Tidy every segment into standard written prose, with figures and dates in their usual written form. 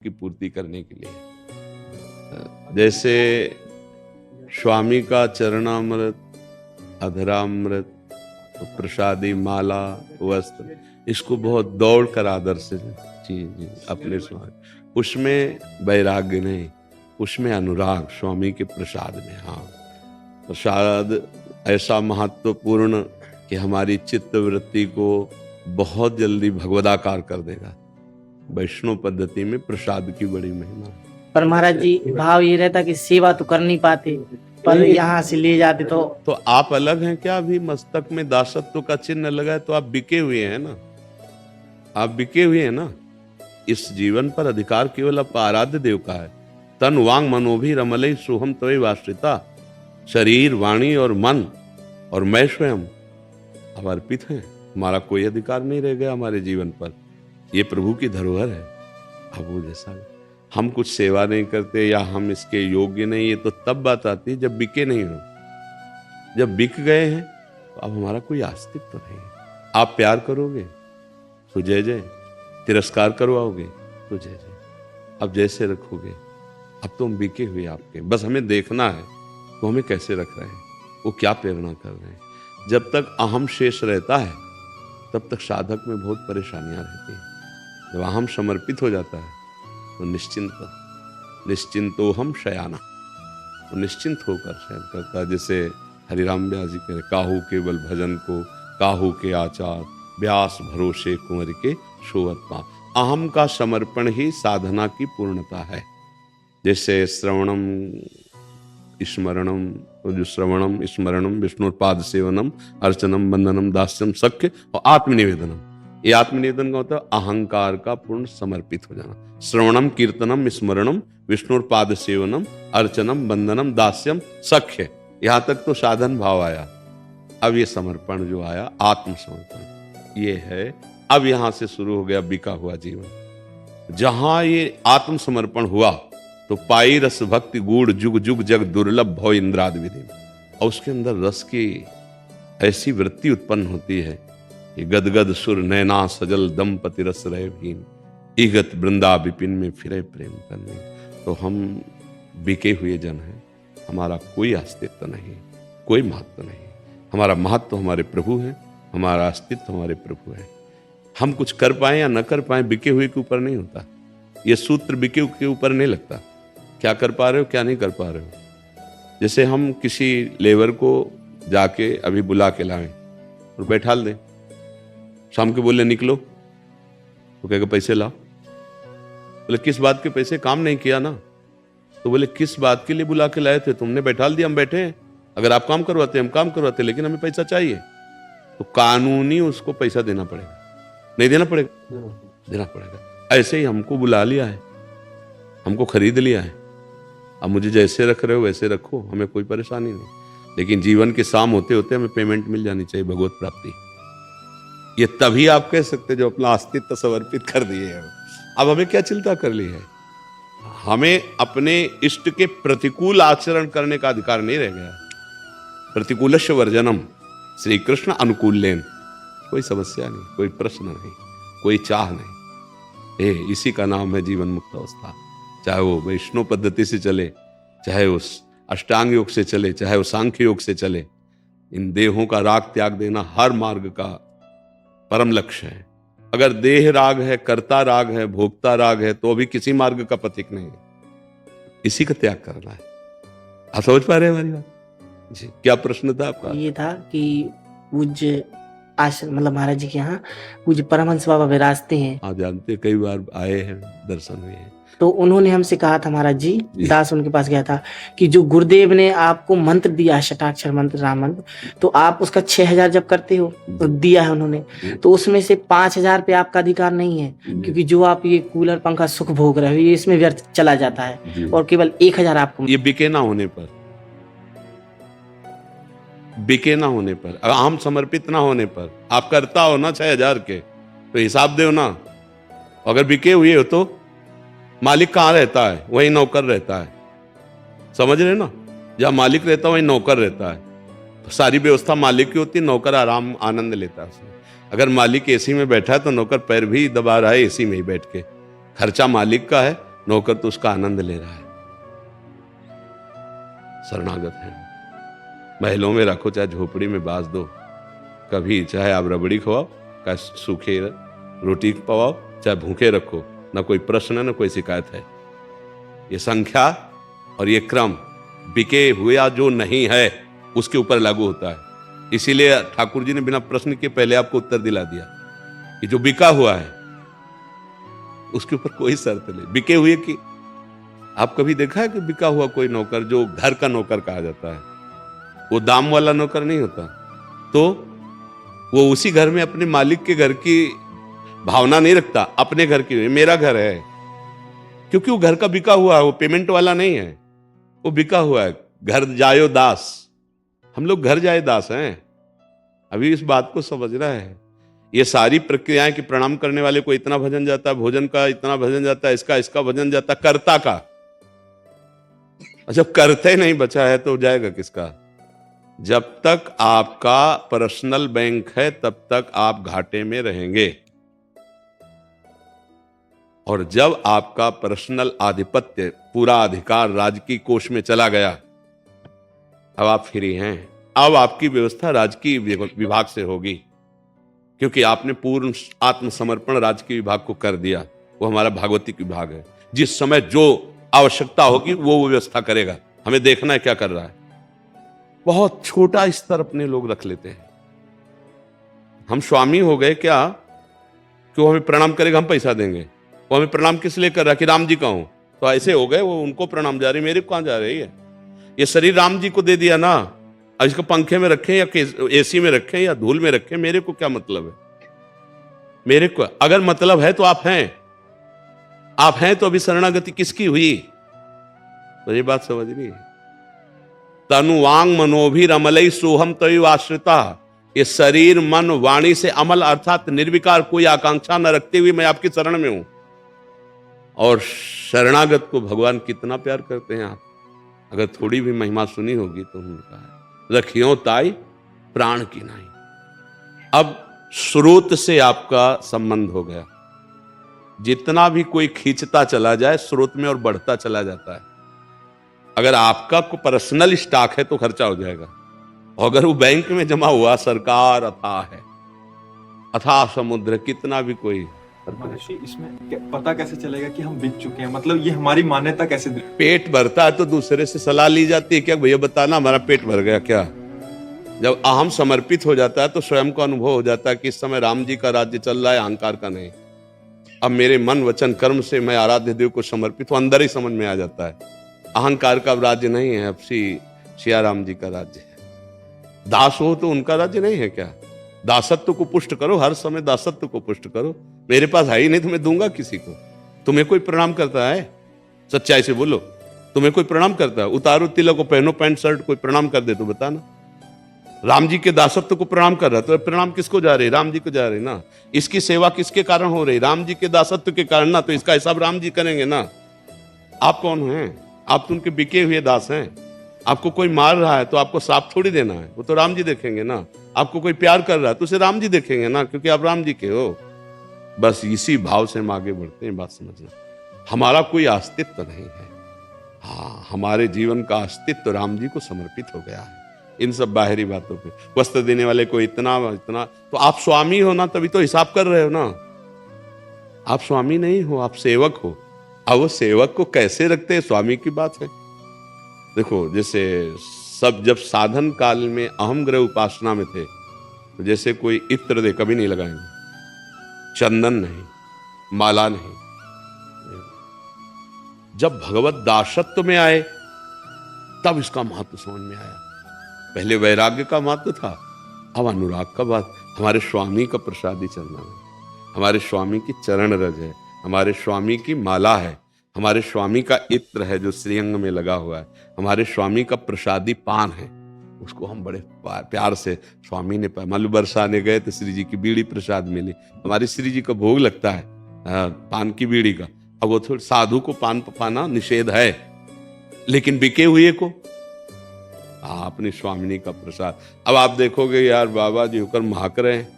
की पूर्ति करने के लिए। जैसे स्वामी का चरणामृत, अधरामृत, प्रसादी, माला, वस्त्र, इसको बहुत दौड़ कर आदर से जी अपने स्वामी, उसमें वैराग्य नहीं, उसमें अनुराग स्वामी के प्रसाद में। हाँ, प्रसाद ऐसा महत्वपूर्ण कि हमारी चित्त वृत्ति को बहुत जल्दी भगवदाकार कर देगा। वैष्णव पद्धति में प्रसाद की बड़ी महिमा है। पर महाराज जी, भाव ये रहता कि सेवा तो कर नहीं पाते, पर यहाँ से ले जाते तो आप अलग हैं क्या? अभी मस्तक में दासत्व का चिन्ह लगा है तो आप बिके हुए हैं ना, आप बिके हुए हैं ना। इस जीवन पर अधिकार केवल आप आराध्य देव का है। तन वांग मनोभी रमले सोहम तवे वाश्रिता, शरीर, वाणी और मन और मैं स्वयं अब अर्पित हैं। हमारा कोई अधिकार नहीं रह गया हमारे जीवन पर। ये प्रभु की धरोहर है। अब वो जैसा हम कुछ सेवा नहीं करते या हम इसके योग्य नहीं, ये तो तब बात आती है जब बिके नहीं हो। जब बिक गए हैं तो अब हमारा कोई अस्तित्व नहीं है। आप प्यार करोगे तो जय जय, तिरस्कार करवाओगे तो जय जय। अब जैसे रखोगे, अब तो हम बिके हुए आपके, बस हमें देखना है वो हमें कैसे रख रहे हैं, वो क्या प्रेरणा कर रहे हैं। जब तक अहम शेष रहता है तब तक साधक में बहुत परेशानियां रहती हैं। जब अहम समर्पित हो जाता है तो निश्चिंतो हम शयाना, वो निश्चिंत होकर शयन करता है। जैसे हरिराम व्यास जी कह रहे, काहू केवल भजन को, काहू के आचार, व्यास भरोसे कुंवर के सोवत पाप। अहम का समर्पण ही साधना की पूर्णता है। जैसे श्रवणम स्मरणम, जो श्रवणम स्मरणम विष्णुपाद सेवनम अर्चनम वंदनम दास्यम सख्य और आत्मनिवेदनम, ये आत्मनिवेदन का होता है अहंकार का पूर्ण समर्पित हो जाना। श्रवणम कीर्तनम स्मरणम विष्णुपाद सेवनम अर्चनम वंदनम दास्यम सख्य, यहां तक तो साधन भाव आया। अब ये समर्पण जो आया, आत्मसमर्पण, ये है। अब यहां से शुरू हो गया बिका हुआ जीवन। जहां ये आत्मसमर्पण हुआ तो पाई रस भक्ति गूढ़ जुग जुग जग दुर्लभ भव इंद्राद विधि, और उसके अंदर रस की ऐसी वृत्ति उत्पन्न होती है कि गदगद सुर नैना सजल दंपति रस रहे भीम, ईगत वृंदा विपिन में फिरे प्रेम करने। तो हम बिके हुए जन हैं, हमारा कोई अस्तित्व नहीं, कोई महत्व नहीं। हमारा महत्व हमारे प्रभु हैं, हमारा अस्तित्व हमारे प्रभु है। हम कुछ कर पाए या न कर पाए बिके हुए के ऊपर नहीं होता। ये सूत्र बिके हुए के ऊपर नहीं लगता, क्या कर पा रहे हो क्या नहीं कर पा रहे हो। जैसे हम किसी लेबर को जाके अभी बुला के लाएं और बैठा दें, शाम के बोले निकलो तो कहेगा पैसे लाओ। बोले किस बात के पैसे, काम नहीं किया ना। तो बोले किस बात के लिए बुला के लाए थे, तुमने बैठा दिया, हम बैठे हैं। अगर आप काम करवाते हम काम करवाते, लेकिन हमें पैसा चाहिए। तो कानूनी उसको पैसा देना पड़ेगा, नहीं देना पड़ेगा, देना पड़ेगा। ऐसे ही हमको बुला लिया है, हमको खरीद लिया है, अब मुझे जैसे रख रहे हो वैसे रखो, हमें कोई परेशानी नहीं। लेकिन जीवन के शाम होते होते हमें पेमेंट मिल जानी चाहिए, भगवत प्राप्ति। ये तभी आप कह सकते जो अपना अस्तित्व समर्पित कर दिए है। अब हमें क्या चिंता कर ली है? हमें अपने इष्ट के प्रतिकूल आचरण करने का अधिकार नहीं रह गया। प्रतिकूलस्य वर्जनम, श्री कृष्ण अनुकूलेन, कोई समस्या नहीं, कोई प्रश्न नहीं, कोई चाह नहीं। इसी का नाम है जीवन मुक्त अवस्था। चाहे वो वैष्णव पद्धति से चले, चाहे वो अष्टांग योग से चले, चाहे वो सांख्य योग से चले, इन देहों का राग त्याग देना हर मार्ग का परम लक्ष्य है। अगर देह राग है, कर्ता राग है, भोक्ता राग है, तो अभी किसी मार्ग का पथिक नहीं है। इसी का त्याग करना है। आप समझ पा रहे हैं हमारी बात जी? क्या प्रश्न था आपका? ये था कि पूज्य आश्रम, मतलब महाराज जी के यहाँ पूज्य परमहंस बाबा विराजते हैं। आप जानते, कई बार आए हैं, दर्शन हुए हैं। तो उन्होंने हमसे कहा था महाराज जी, दास उनके पास गया था कि जो गुरुदेव ने आपको मंत्र दिया है, शताक्षर मंत्र, राम मंत्र, तो आप उसका 6000 जब करते हो तो दिया है उन्होंने, तो उसमें से 5000 पे आपका अधिकार नहीं है, क्योंकि जो आप ये कूलर पंखा सुख भोग रहे हो ये इसमें व्यर्थ चला जाता है, और केवल 1000 आपको। ये बिके ना होने पर, बिके ना होने पर, हम समर्पित ना होने पर, आप करता हो ना 6000 के तो हिसाब दो ना। अगर बिके हुए हो तो मालिक कहाँ रहता है? वहीं नौकर रहता है। समझ रहे ना? जहाँ मालिक रहता है वहीं नौकर रहता है। तो सारी व्यवस्था मालिक की होती है, नौकर आराम आनंद लेता है उसमें। अगर मालिक एसी में बैठा है तो नौकर पैर भी दबा रहा है एसी में ही बैठ के। खर्चा मालिक का है, नौकर तो उसका आनंद ले रहा है। शरणागत है, महलों में रखो चाहे झोपड़ी में बांध दो, कभी चाहे आप रबड़ी खवाओ, चाहे सूखे रोटी पवाओ, चाहे भूखे रखो, ना कोई प्रश्न है ना कोई शिकायत है। ये संख्या और ये क्रम बिके हुआ जो नहीं है उसके ऊपर लागू होता है। इसीलिए ठाकुर जी ने बिना प्रश्न के पहले आपको उत्तर दिला दिया कि जो बिका हुआ है उसके ऊपर कोई शर्त नहीं। बिके हुए की आप कभी देखा है कि बिका हुआ कोई नौकर, जो घर का नौकर कहा जाता है, वो दाम वाला नौकर नहीं होता, तो वो उसी घर में अपने मालिक के घर की भावना नहीं रखता, अपने घर की, मेरा घर है, क्योंकि वो घर का बिका हुआ है, वो पेमेंट वाला नहीं है, वो बिका हुआ है। घर जायो दास, हम लोग घर जाए दास हैं। अभी इस बात को समझना है। ये सारी प्रक्रियाएं कि प्रणाम करने वाले को इतना भजन जाता है, भोजन का इतना भजन जाता है, इसका भजन जाता है, कर्ता का। जब करते नहीं बचा है तो जाएगा किसका? जब तक आपका पर्सनल बैंक है तब तक आप घाटे में रहेंगे, और जब आपका पर्सनल आधिपत्य, पूरा अधिकार राजकीय कोष में चला गया, अब आप फ्री हैं। अब आपकी व्यवस्था राजकीय विभाग से होगी, क्योंकि आपने पूर्ण आत्मसमर्पण राजकीय विभाग को कर दिया। वो हमारा भागवतिक विभाग है, जिस समय जो आवश्यकता होगी वो व्यवस्था करेगा। हमें देखना है क्या कर रहा है। बहुत छोटा स्तर अपने लोग रख लेते हैं। हम स्वामी हो गए क्या कि वो हमें प्रणाम करेगा, हम पैसा देंगे। वो हमें प्रणाम किस लिए कर रहा है कि राम जी का हूं, तो ऐसे हो गए। वो उनको प्रणाम जा रही, मेरे को कहां जा रही है? ये शरीर राम जी को दे दिया ना, अब इसको पंखे में रखें या एसी में रखें या धूल में रखें, मेरे को क्या मतलब है? मेरे को अगर मतलब है तो आप हैं, आप हैं तो अभी शरणागति किसकी हुई? तो ये बात समझनी है। तनु वांग मनोभिरमलई सोहम तयु आश्रिता। ये शरीर मन वाणी से अमल अर्थात निर्विकार, कोई आकांक्षा न रखते हुए मैं आपकी शरण में हूं। और शरणागत को भगवान कितना प्यार करते हैं आप, अगर थोड़ी भी महिमा सुनी होगी तो उन्होंने कहा रखियो ताई प्राण की नाई। अब स्रोत से आपका संबंध हो गया। जितना भी कोई खींचता चला जाए स्रोत में और बढ़ता चला जाता है। अगर आपका को पर्सनल स्टॉक है तो खर्चा हो जाएगा, और अगर वो बैंक में जमा हुआ, सरकार अथाह है, अथाह समुद्र, कितना भी कोई। महर्षि, इसमें पता कैसे चलेगा कि हम बिक चुके हैं? मतलब ये हमारी मान्यता कैसे? पेट भरता है तो दूसरे से सलाह ली जाती है क्या, भैया बताना हमारा पेट भर गया क्या? जब अहम समर्पित हो जाता है तो स्वयं को अनुभव हो जाता है कि इस समय राम जी का राज्य चल रहा है, अहंकार का नहीं। अब मेरे मन वचन कर्म से मैं आराध्य देव को समर्पित हूं, अंदर ही समझ में आ जाता है अहंकार का राज्य नहीं है, अब सिया राम जी का राज्य है। दास हो तो उनका राज्य नहीं है क्या? दासत्व को पुष्ट करो, हर समय दासत्व को पुष्ट करो। मेरे पास है ही नहीं तो मैं दूंगा किसी को? तुम्हें कोई प्रणाम करता है? सच्चाई से बोलो, तुम्हें कोई प्रणाम करता है? उतारो तिलक को, पहनो पैंट शर्ट, कोई प्रणाम कर दे तो बताना। राम जी के दासत्व को प्रणाम कर रहा, तो प्रणाम किसको जा रही? राम जी को जा रही ना। इसकी सेवा किसके कारण हो रही? राम जी के दासत्व के कारण ना, तो इसका हिसाब राम जी करेंगे ना। आप कौन हैं? आप तो उनके बिके हुए दास हैं। आपको कोई मार रहा है तो आपको साफ थोड़ी देना है, वो तो राम जी देखेंगे ना। आपको कोई प्यार कर रहा है तो उसे राम जी देखेंगे ना, क्योंकि आप राम जी के हो। बस इसी भाव से हम आगे बढ़ते हैं। बात समझना, हमारा कोई अस्तित्व नहीं है। हाँ, हमारे जीवन का अस्तित्व राम जी को समर्पित हो गया है। इन सब बाहरी बातों पे वस्त्र देने वाले को इतना इतना, तो आप स्वामी हो ना, तभी तो हिसाब कर रहे हो ना। आप स्वामी नहीं हो, आप सेवक हो। अब वो सेवक को कैसे रखते हैं, स्वामी की बात है। देखो, जैसे सब जब साधन काल में अहम ग्रह उपासना में थे, तो जैसे कोई इत्र दे, कभी नहीं लगाएंगे, चंदन नहीं, माला नहीं। जब भगवत दासत्व में आए तब इसका महत्व समझ में आया। पहले वैराग्य का महत्व था, अब अनुराग का बात। हमारे स्वामी का प्रसादी चलना है, हमारे स्वामी की चरण रज है, हमारे स्वामी की माला है, हमारे स्वामी का इत्र है जो श्रीअंग में लगा हुआ है, हमारे स्वामी का प्रसादी पान है। उसको हम बड़े प्यार से, स्वामी ने मल बरसाने गए तो श्री जी की बीड़ी प्रसाद मिली। हमारे श्री जी का भोग लगता है पान की बीड़ी का। अब वो थोड़ी, साधु को पान पाना निषेध है, लेकिन बिके हुए को अपनी स्वामिनी का प्रसाद। अब आप देखोगे यार, बाबा जी होकर महक रहे हैं,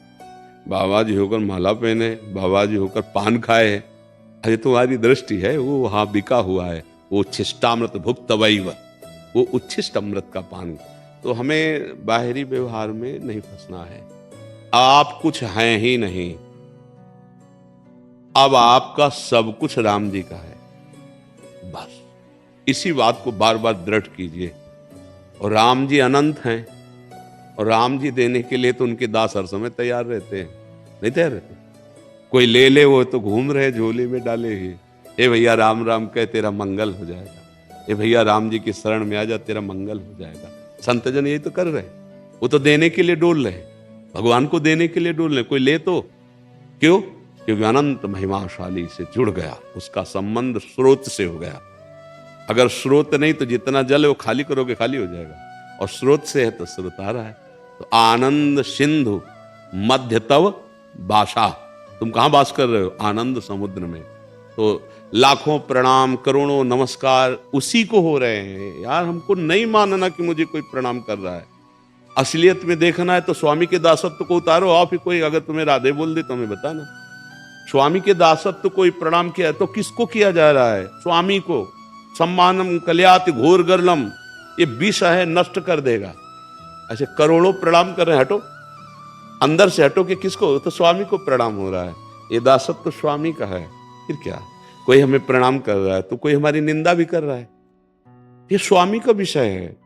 बाबा जी होकर माला पहने, बाबा जी होकर पान खाए, अरे तुम्हारी दृष्टि है वो वहां बिका हुआ है, वो उच्छिष्टामृत भुक्त वैव, वो उच्छिष्ट अमृत का पान। तो हमें बाहरी व्यवहार में नहीं फंसना है। आप कुछ हैं ही नहीं, अब आपका सब कुछ राम जी का है, बस इसी बात को बार बार दृढ़ कीजिए। और राम जी अनंत हैं, और राम जी देने के लिए तो उनके दास हर समय तैयार रहते हैं, नहीं तैयार रहते? कोई ले ले वो तो घूम रहे झोले में डाले ही, ए भैया राम राम कह तेरा मंगल हो जाएगा, ए भैया राम जी की शरण में आ जा तेरा मंगल हो जाएगा। संत जन यही तो कर रहे, वो तो देने के लिए डोल रहे, भगवान को देने के लिए डोल रहे। कोई ले तो क्यों? क्योंकि अनंत महिमाशाली से जुड़ गया, उसका संबंध स्रोत से हो गया। अगर स्रोत नहीं तो जितना जल है वो खाली करोगे खाली हो जाएगा, और स्रोत से है तो स्रोत आ रहा है। तो आनंद सिंधु मध्य तव बासा, तुम कहां बास कर रहे हो? आनंद समुद्र में। तो लाखों प्रणाम करोड़ों नमस्कार उसी को हो रहे हैं यार। हमको नहीं मानना कि मुझे कोई प्रणाम कर रहा है, असलियत में देखना है तो स्वामी के दासत्व को उतारो। आप ही कोई अगर तुम्हें राधे बोल दे तो हमें बताना। स्वामी के दासत्व कोई प्रणाम किया है तो किसको किया जा रहा है? स्वामी को। सम्मानम कल्याति घोर गर्लम, ये विष है, नष्ट कर देगा। ऐसे करोड़ों प्रणाम कर रहे हैं, हटो अंदर से हटो कि किसको? तो स्वामी को प्रणाम हो रहा है। ये दासत्व तो स्वामी का है। फिर क्या? कोई हमें प्रणाम कर रहा है तो कोई हमारी निंदा भी कर रहा है, ये स्वामी का विषय है,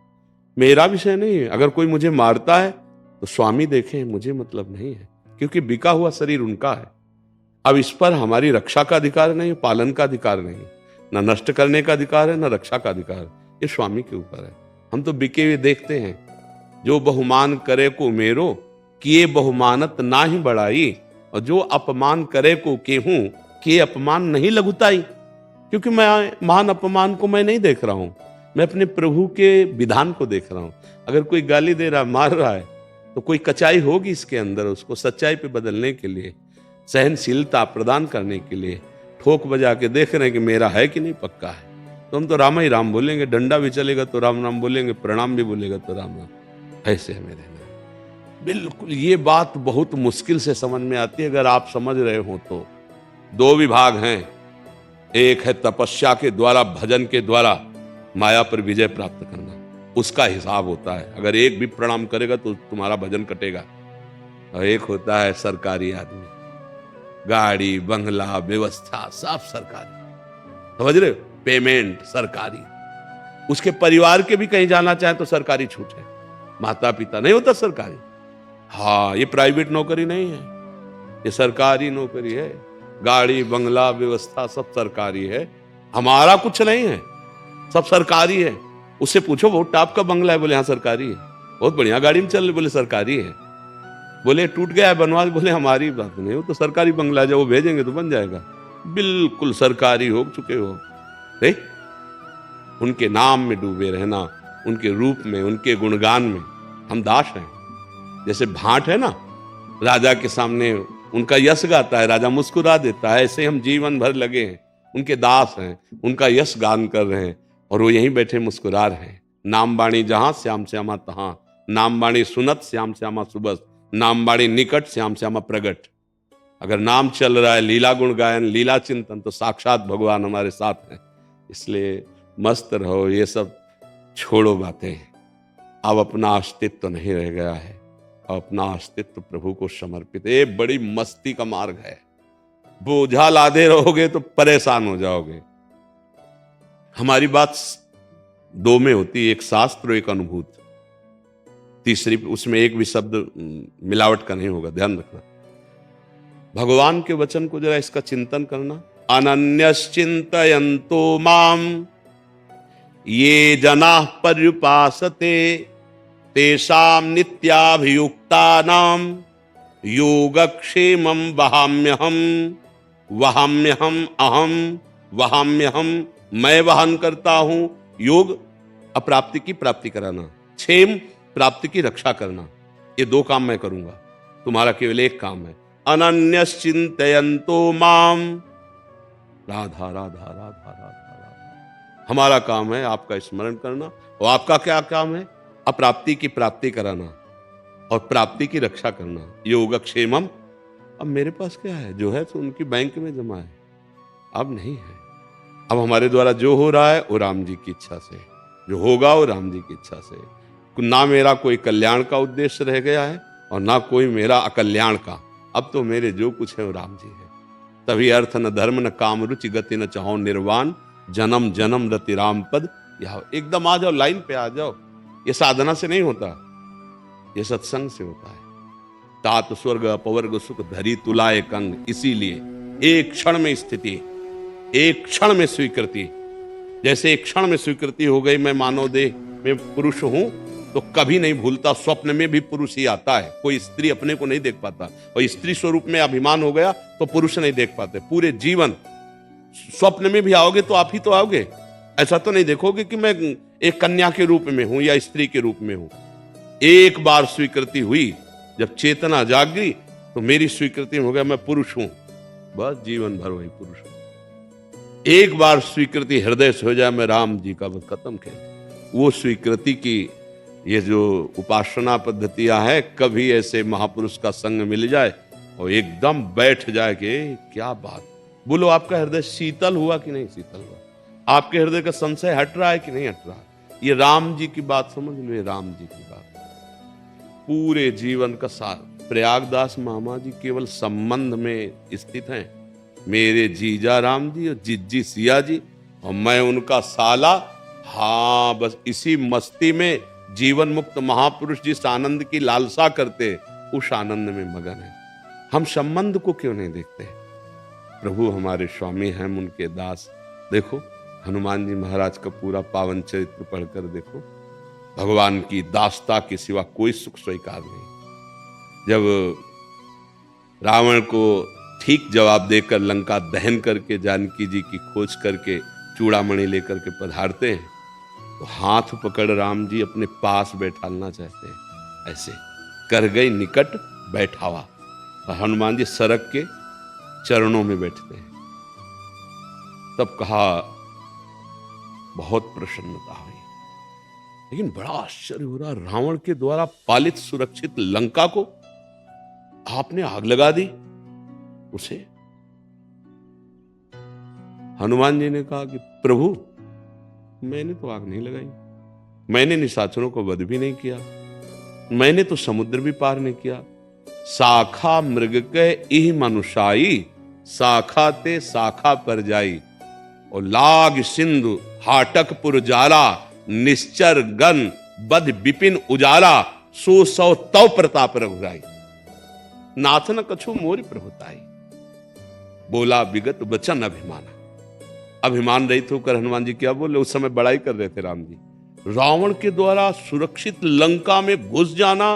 मेरा विषय नहीं है। अगर कोई मुझे मारता है तो स्वामी देखे, मुझे मतलब नहीं है, क्योंकि बिका हुआ शरीर उनका है। अब इस पर हमारी रक्षा का अधिकार नहीं, पालन का अधिकार नहीं, ना नष्ट करने का अधिकार है, ना रक्षा का अधिकार है। ये स्वामी के ऊपर है। हम तो बिके हुए देखते हैं। जो बहुमान करे को मेरो, किए बहुमानत ना ही बढ़ाई, और जो अपमान करे को केहूं, किए अपमान नहीं लघुताई। क्योंकि मैं महान अपमान को मैं नहीं देख रहा हूं, मैं अपने प्रभु के विधान को देख रहा हूं। अगर कोई गाली दे रहा, मार रहा है, तो कोई कचाई होगी इसके अंदर, उसको सच्चाई पे बदलने के लिए, सहनशीलता प्रदान करने के लिए। ठोक बजा के देख रहे हैं कि मेरा है कि नहीं पक्का है, तो हम तो राम ही राम बोलेंगे। डंडा भी चलेगा तो राम राम बोलेंगे, प्रणाम भी बोलेगा तो राम राम। ऐसे हमें रहना है। बिल्कुल ये बात बहुत मुश्किल से समझ में आती है। अगर आप समझ रहे हो तो दो विभाग हैं, एक है तपस्या के द्वारा, भजन के द्वारा माया पर विजय प्राप्त करना, उसका हिसाब होता है। अगर एक भी प्रणाम करेगा तो तुम्हारा भजन कटेगा। और एक होता है सरकारी आदमी, गाड़ी बंगला व्यवस्था सब सरकारी, समझ रहे हो? पेमेंट सरकारी, उसके परिवार के भी कहीं जाना चाहे तो सरकारी छूट है। माता पिता नहीं होता सरकारी। हाँ, ये प्राइवेट नौकरी नहीं है, ये सरकारी नौकरी है। गाड़ी बंगला व्यवस्था सब सरकारी है, हमारा कुछ नहीं है, सब सरकारी है। उससे पूछो बहुत टॉप का बंगला है, बोले हाँ सरकारी है। बहुत बढ़िया गाड़ी में चल रहे, बोले सरकारी है। बोले टूट गया है बनवा, बोले हमारी बात नहीं, वो तो सरकारी बंगला है, जब वो भेजेंगे तो बन जाएगा। बिल्कुल सरकारी हो चुके हो। देख, उनके नाम में डूबे रहना, उनके रूप में, उनके गुणगान में हम दास हैं। जैसे भाट है ना, राजा के सामने उनका यश गाता है, राजा मुस्कुरा देता है। ऐसे हम जीवन भर लगे हैं, उनके दास हैं, उनका यश गान कर रहे हैं, और वो यहीं बैठे मुस्कुरा रहे हैं। नाम बाणी जहां श्याम श्यामा तहां, नाम बाणी सुनत श्याम श्यामा सुबस, नाम बाणी निकट श्याम श्यामा प्रगट। अगर नाम चल रहा है, लीला गुण गायन, लीला चिंतन, तो साक्षात भगवान हमारे साथ हैं। इसलिए मस्त रहो, ये सब छोड़ो बातें। अब अपना अस्तित्व तो नहीं रह गया है, अपना अस्तित्व प्रभु को समर्पित। ये बड़ी मस्ती का मार्ग है। बोझा लादे रहोगे तो परेशान हो जाओगे। हमारी बात दो में होती है, एक शास्त्र और एक अनुभूत। तीसरी उसमें एक भी शब्द मिलावट का नहीं होगा, ध्यान रखना। भगवान के वचन को जरा इसका चिंतन करना। अनन्यश्चिन्तयन्तो माम ये जनाः पर्युपासते तेषां नित्याभियुक्तानां योगक्षेमं वहाम्यहम् वहाम्यहम् अहम वहाम्यहम्, मैं वहन करता हूं। योग अप्राप्ति की प्राप्ति कराना, क्षेम प्राप्ति की रक्षा करना, ये दो काम मैं करूंगा, तुम्हारा केवल एक काम है। अनन्यश्चिन्तयन्तो माम, राधा राधा राधा राधा राधा। हमारा काम है आपका स्मरण करना, और आपका क्या काम है? अप्राप्ति की प्राप्ति कराना और प्राप्ति की रक्षा करना। योगक्षेमम, अब मेरे पास क्या है? जो है तो उनकी बैंक में जमा है। अब नहीं है। अब हमारे द्वारा जो हो रहा है वो राम जी की इच्छा से, जो होगा वो राम जी की इच्छा से। ना मेरा कोई कल्याण का उद्देश्य रह गया है और ना कोई मेरा अकल्याण का। अब तो मेरे जो कुछ है वो राम जी है। तभी अर्थ न धर्म न काम रुचि गति न चाहो निर्वाण, जन्म जन्म रति राम पद। यह एकदम आ जाओ, लाइन पे आ जाओ। ये साधना से नहीं होता, ये सत्संग से होता है। तात स्वर्ग अपवर्ग सुख धरी तुलाए कंग। इसीलिए एक क्षण में स्थिति, एक क्षण में स्वीकृति। जैसे एक क्षण में स्वीकृति हो गई मैं मानव देह में पुरुष हूं, तो कभी नहीं भूलता, स्वप्न में भी पुरुष ही आता है। कोई स्त्री अपने को नहीं देख पाता, और स्त्री स्वरूप में अभिमान हो गया तो पुरुष नहीं देख पाते। पूरे जीवन स्वप्न में भी आओगे तो आप ही तो आओगे। ऐसा तो नहीं देखोगे कि मैं एक कन्या के रूप में हूं या स्त्री के रूप में हूं। एक बार स्वीकृति हुई, जब चेतना जागी तो मेरी स्वीकृति हो गया मैं पुरुष हूं, बस जीवन भर वही पुरुष हूं। एक बार स्वीकृति हृदय से हो जाए मैं राम जी का, बस खत्म खेल। वो स्वीकृति की ये जो उपासना पद्धतियां है, कभी ऐसे महापुरुष का संग मिल जाए और एकदम बैठ जाए कि क्या बात। बोलो आपका हृदय शीतल हुआ कि नहीं शीतल हुआ? आपके हृदय का संशय हट रहा है कि नहीं हट रहा? ये राम जी की बात समझ लो, ये राम जी की बात। पूरे जीवन का सार। प्रयागदास मामा जी केवल संबंध में स्थित हैं, मेरे जीजा राम जी और जिज्जी सिया जी, और मैं उनका साला। हाँ, बस इसी मस्ती में जीवन मुक्त महापुरुष जिस आनंद की लालसा करते, उस आनंद में मगन है। हम संबंध को क्यों नहीं देखते? प्रभु हमारे स्वामी हैं, उनके दास। देखो हनुमान जी महाराज का पूरा पावन चरित्र पढ़कर देखो, भगवान की दासता के सिवा कोई सुख स्वीकार नहीं। जब रावण को ठीक जवाब देकर लंका दहन करके जानकी जी की खोज करके चूड़ामणि लेकर के पधारते हैं, तो हाथ पकड़ राम जी अपने पास बैठालना चाहते हैं। ऐसे कर गई निकट बैठावा, और हनुमान जी सरक के चरणों में बैठते हैं। तब कहा बहुत प्रसन्नता हुई। लेकिन बड़ा आश्चर्य हो रहा, रावण के द्वारा पालित सुरक्षित लंका को आपने आग लगा दी उसे। हनुमान जी ने कहा कि प्रभु मैंने तो आग नहीं लगाई, मैंने निशाचरों को वध भी नहीं किया, मैंने तो समुद्र भी पार नहीं किया। शाखा मृग के इह मनुषाई, शाखा ते शाखा पर जाई, और लाग सिंधु हाटकपुर जाला, निश्चर गन बद विपिन उजाला, सो सौ तव प्रताप रघुराई। नाथ न कछु मोरि प्रभुताई, बोला विगत वचन अभिमाना। अभिमान रहित होकर हनुमान जी क्या बोले? उस समय बड़ाई कर रहे थे राम जी। रावण के द्वारा सुरक्षित लंका में घुस जाना,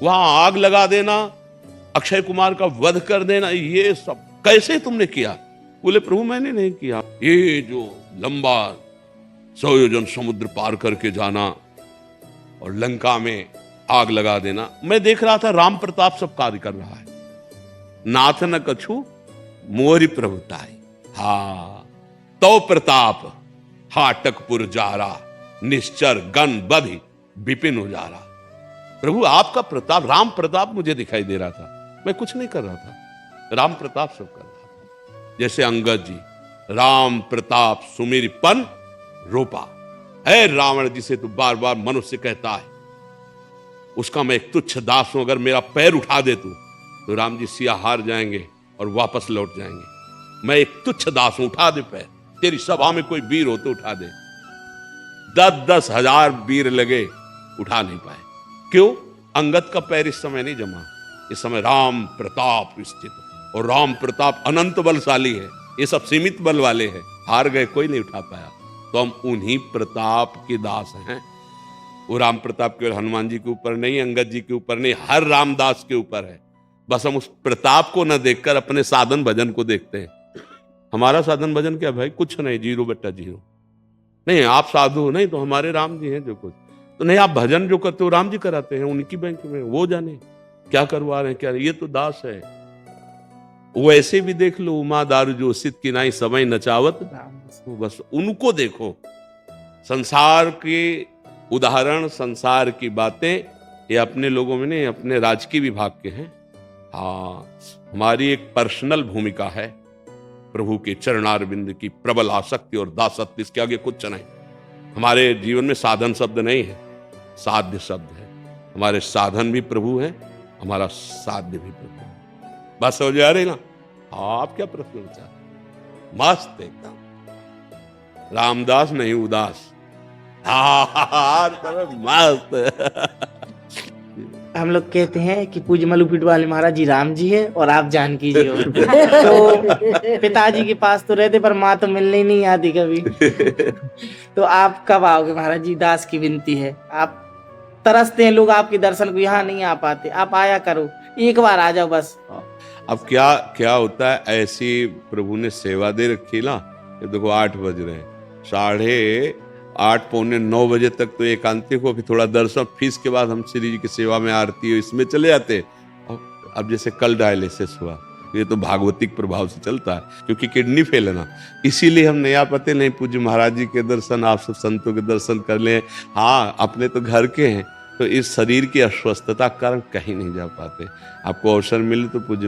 वहां आग लगा देना, अक्षय कुमार का वध कर देना, ये सब कैसे तुमने किया? बोले प्रभु मैंने नहीं किया। ये जो लंबा 100 योजन समुद्र पार करके जाना और लंका में आग लगा देना, मैं देख रहा था राम प्रताप सब कार्य कर रहा है। नाथ न कछु मोरि प्रभुताई, हा तो प्रताप हाटकपुर जारा, निश्चर गन बधि विपिन उजारा। प्रभु आपका प्रताप, राम प्रताप मुझे दिखाई दे रहा था, मैं कुछ नहीं कर रहा था, राम प्रताप सब कर रहा था। जैसे अंगद जी, राम प्रताप सुमिर पन रोपा। है रावण जिसे तू बार बार मनुष्य कहता है, उसका मैं एक तुच्छ दास हूं। अगर मेरा पैर उठा दे तू, तो राम जी सिया हार जाएंगे और वापस लौट जाएंगे। मैं एक तुच्छ दास हूं, उठा दे पैर। तेरी सभा में कोई वीर हो तो उठा दे। 10-10 हजार वीर लगे, उठा नहीं पाए। क्यों? अंगद का पैर इस समय नहीं जमा। इस समय राम प्रताप स्थित, और राम प्रताप अनंत बलशाली है, ये सब सीमित बल वाले हैं। हार गए, कोई नहीं उठा पाया। तो हम उन्हीं प्रताप के दास हैं। वो राम प्रताप केवल हनुमान जी के ऊपर नहीं, अंगद जी के ऊपर नहीं, हर रामदास के ऊपर है। बस हम उस प्रताप को न देखकर अपने साधन भजन को देखते हैं। हमारा साधन भजन क्या भाई? कुछ नहीं, 0/0। नहीं आप साधु हो, नहीं तो हमारे राम जी हैं जो कुछ। तो नहीं आप भजन जो करते हो राम जी कराते हैं, उनकी बैंक में, वो जाने क्या करवा रहे हैं क्या। ये तो दास है। वो ऐसे भी देख लो, उमा दारू जो सिद्ध की नाई समय नचावत, तो बस उनको देखो। संसार के उदाहरण, संसार की बातें, ये अपने लोगों में नहीं, अपने राजकीय विभाग के हैं। हाँ, हमारी एक पर्सनल भूमिका है प्रभु के चरणारविंद की प्रबल आसक्ति और दासत्व, इसके आगे कुछ नहीं। हमारे जीवन में साधन शब्द नहीं है, साध्य शब्द है। हमारे साधन भी प्रभु है, हमारा साध्य भी प्रभु है। बस हो जा रही ना। आप क्या प्रश्न विचार? मस्त एकदम, रामदास नहीं उदास। मस्त। हम लोग कहते हैं कि पूज्य मलुपीठ वाले महाराज जी राम जी है और आप जानकी जी हो। तो पिताजी के पास तो रहते पर माँ तो मिलने ही नहीं आती कभी। तो आप कब आओगे महाराज जी? दास की विनती है। आप तरसते हैं लोग आपके दर्शन को, यहाँ नहीं आ पाते, आप आया करो, एक बार आ जाओ बस। अब क्या क्या होता है, ऐसी प्रभु ने सेवा दे रखी ना। ये देखो 8 बज रहे हैं, 8:30 पौने 9 बजे तक तो एकांतिक हो, फिर थोड़ा दर्शन, फीस के बाद हम श्री जी की सेवा में आरती हो इसमें चले जाते। अब जैसे कल डायलिसिस हुआ, ये तो भागवतिक प्रभाव से चलता है, क्योंकि किडनी फेल है ना, इसीलिए हम नहीं आ पाते। नहीं पूज्य महाराज जी के दर्शन, आप सब संतों के दर्शन कर लें। हाँ, अपने तो घर के हैं, तो इस शरीर की अस्वस्थता के कारण कहीं नहीं जा पाते। आपको अवसर मिले तो पूज्य